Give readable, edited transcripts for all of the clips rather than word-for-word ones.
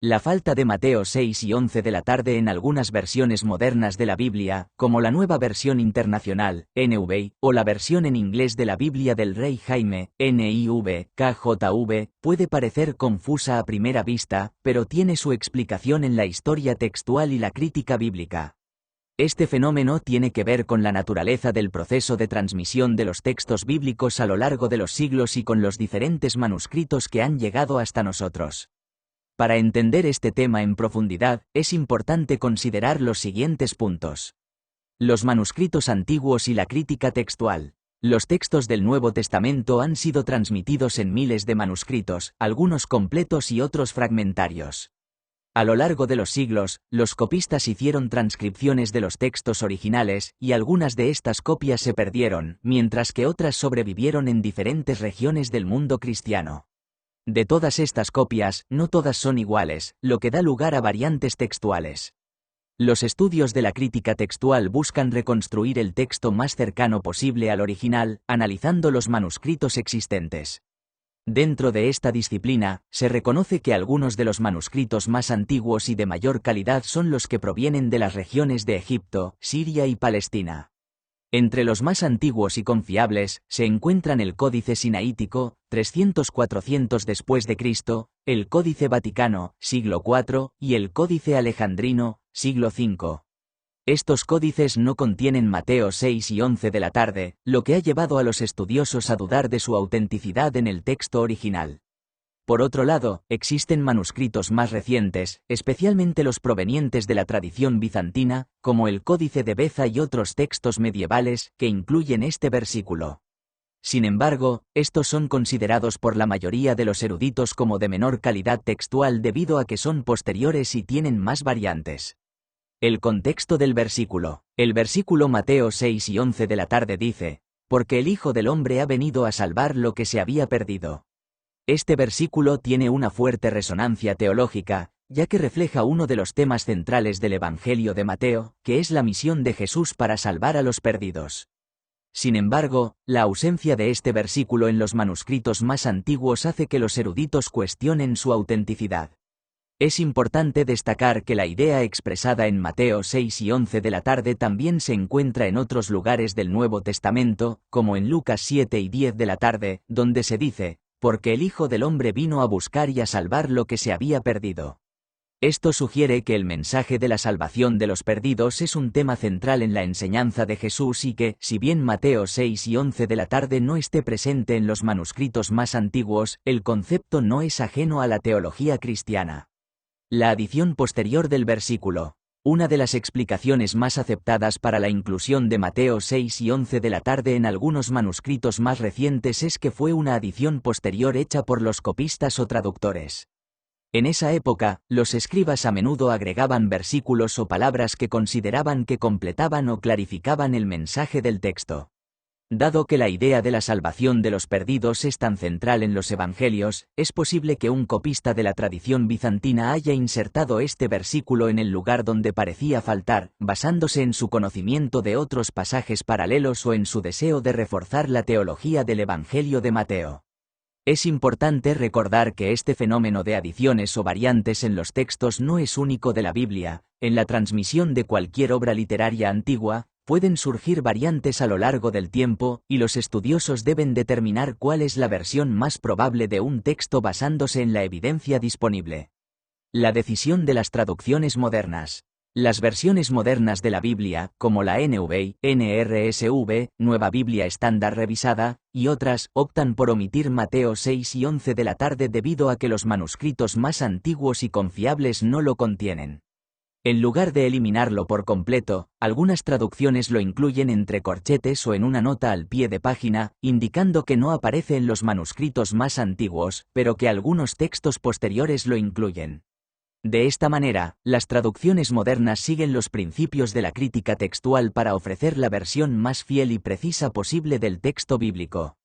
La falta de Mateo 6 y 11 de la tarde en algunas versiones modernas de la Biblia, como la Nueva Versión Internacional, NV, o la versión en inglés de la Biblia del Rey Jaime, NIV, KJV, puede parecer confusa a primera vista, pero tiene su explicación en la historia textual y la crítica bíblica. Este fenómeno tiene que ver con la naturaleza del proceso de transmisión de los textos bíblicos a lo largo de los siglos y con los diferentes manuscritos que han llegado hasta nosotros. Para entender este tema en profundidad, es importante considerar los siguientes puntos. Los manuscritos antiguos y la crítica textual. Los textos del Nuevo Testamento han sido transmitidos en miles de manuscritos, algunos completos y otros fragmentarios. A lo largo de los siglos, los copistas hicieron transcripciones de los textos originales, y algunas de estas copias se perdieron, mientras que otras sobrevivieron en diferentes regiones del mundo cristiano. De todas estas copias, no todas son iguales, lo que da lugar a variantes textuales. Los estudios de la crítica textual buscan reconstruir el texto más cercano posible al original, analizando los manuscritos existentes. Dentro de esta disciplina, se reconoce que algunos de los manuscritos más antiguos y de mayor calidad son los que provienen de las regiones de Egipto, Siria y Palestina. Entre los más antiguos y confiables, se encuentran el Códice Sinaítico, 300-400 después de Cristo, el Códice Vaticano, siglo IV, y el Códice Alejandrino, siglo V. Estos códices no contienen Mateo 6 y 11 de la tarde, lo que ha llevado a los estudiosos a dudar de su autenticidad en el texto original. Por otro lado, existen manuscritos más recientes, especialmente los provenientes de la tradición bizantina, como el Códice de Beza y otros textos medievales, que incluyen este versículo. Sin embargo, estos son considerados por la mayoría de los eruditos como de menor calidad textual debido a que son posteriores y tienen más variantes. El contexto del versículo. El versículo Mateo 6 y 11 de la tarde dice: «Porque el Hijo del Hombre ha venido a salvar lo que se había perdido». Este versículo tiene una fuerte resonancia teológica, ya que refleja uno de los temas centrales del Evangelio de Mateo, que es la misión de Jesús para salvar a los perdidos. Sin embargo, la ausencia de este versículo en los manuscritos más antiguos hace que los eruditos cuestionen su autenticidad. Es importante destacar que la idea expresada en Mateo 6 y 11 de la tarde también se encuentra en otros lugares del Nuevo Testamento, como en Lucas 7 y 10 de la tarde, donde se dice: «Porque el Hijo del Hombre vino a buscar y a salvar lo que se había perdido». Esto sugiere que el mensaje de la salvación de los perdidos es un tema central en la enseñanza de Jesús y que, si bien Mateo 6 y 11 de la tarde no esté presente en los manuscritos más antiguos, el concepto no es ajeno a la teología cristiana. La adición posterior del versículo. Una de las explicaciones más aceptadas para la inclusión de Mateo 6 y 11 de la tarde en algunos manuscritos más recientes es que fue una adición posterior hecha por los copistas o traductores. En esa época, los escribas a menudo agregaban versículos o palabras que consideraban que completaban o clarificaban el mensaje del texto. Dado que la idea de la salvación de los perdidos es tan central en los evangelios, es posible que un copista de la tradición bizantina haya insertado este versículo en el lugar donde parecía faltar, basándose en su conocimiento de otros pasajes paralelos o en su deseo de reforzar la teología del Evangelio de Mateo. Es importante recordar que este fenómeno de adiciones o variantes en los textos no es único de la Biblia. En la transmisión de cualquier obra literaria antigua, pueden surgir variantes a lo largo del tiempo, y los estudiosos deben determinar cuál es la versión más probable de un texto basándose en la evidencia disponible. La decisión de las traducciones modernas. Las versiones modernas de la Biblia, como la NV, NRSV, Nueva Biblia Estándar Revisada, y otras, optan por omitir Mateo 6 y 11 de la tarde debido a que los manuscritos más antiguos y confiables no lo contienen. En lugar de eliminarlo por completo, algunas traducciones lo incluyen entre corchetes o en una nota al pie de página, indicando que no aparece en los manuscritos más antiguos, pero que algunos textos posteriores lo incluyen. De esta manera, las traducciones modernas siguen los principios de la crítica textual para ofrecer la versión más fiel y precisa posible del texto bíblico.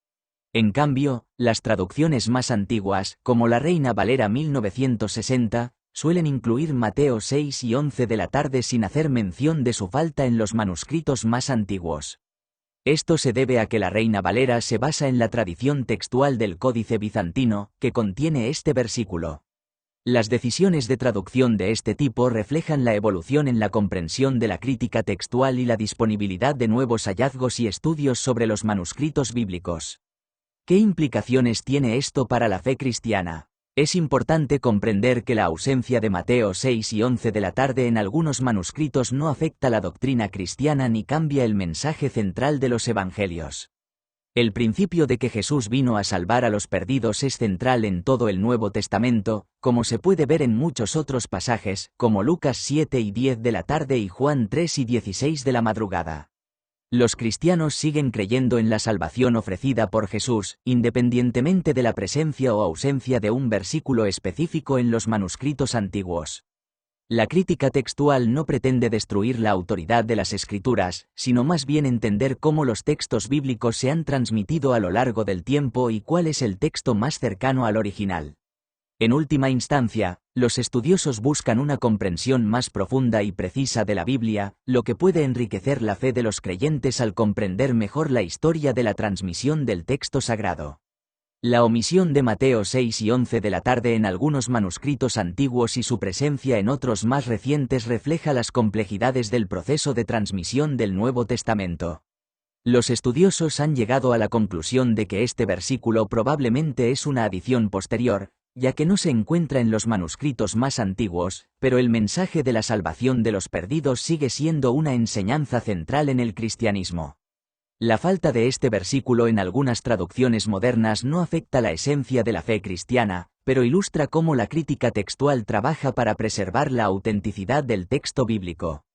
En cambio, las traducciones más antiguas, como la Reina Valera 1960, suelen incluir Mateo 6 y 11 de la tarde sin hacer mención de su falta en los manuscritos más antiguos. Esto se debe a que la Reina Valera se basa en la tradición textual del Códice bizantino, que contiene este versículo. Las decisiones de traducción de este tipo reflejan la evolución en la comprensión de la crítica textual y la disponibilidad de nuevos hallazgos y estudios sobre los manuscritos bíblicos. ¿Qué implicaciones tiene esto para la fe cristiana? Es importante comprender que la ausencia de Mateo 6 y 11 de la tarde en algunos manuscritos no afecta la doctrina cristiana ni cambia el mensaje central de los evangelios. El principio de que Jesús vino a salvar a los perdidos es central en todo el Nuevo Testamento, como se puede ver en muchos otros pasajes, como Lucas 7 y 10 de la tarde y Juan 3 y 16 de la madrugada. Los cristianos siguen creyendo en la salvación ofrecida por Jesús, independientemente de la presencia o ausencia de un versículo específico en los manuscritos antiguos. La crítica textual no pretende destruir la autoridad de las Escrituras, sino más bien entender cómo los textos bíblicos se han transmitido a lo largo del tiempo y cuál es el texto más cercano al original. En última instancia, los estudiosos buscan una comprensión más profunda y precisa de la Biblia, lo que puede enriquecer la fe de los creyentes al comprender mejor la historia de la transmisión del texto sagrado. La omisión de Mateo 6 y 11 de la tarde en algunos manuscritos antiguos y su presencia en otros más recientes refleja las complejidades del proceso de transmisión del Nuevo Testamento. Los estudiosos han llegado a la conclusión de que este versículo probablemente es una adición posterior, ya que no se encuentra en los manuscritos más antiguos, pero el mensaje de la salvación de los perdidos sigue siendo una enseñanza central en el cristianismo. La falta de este versículo en algunas traducciones modernas no afecta la esencia de la fe cristiana, pero ilustra cómo la crítica textual trabaja para preservar la autenticidad del texto bíblico.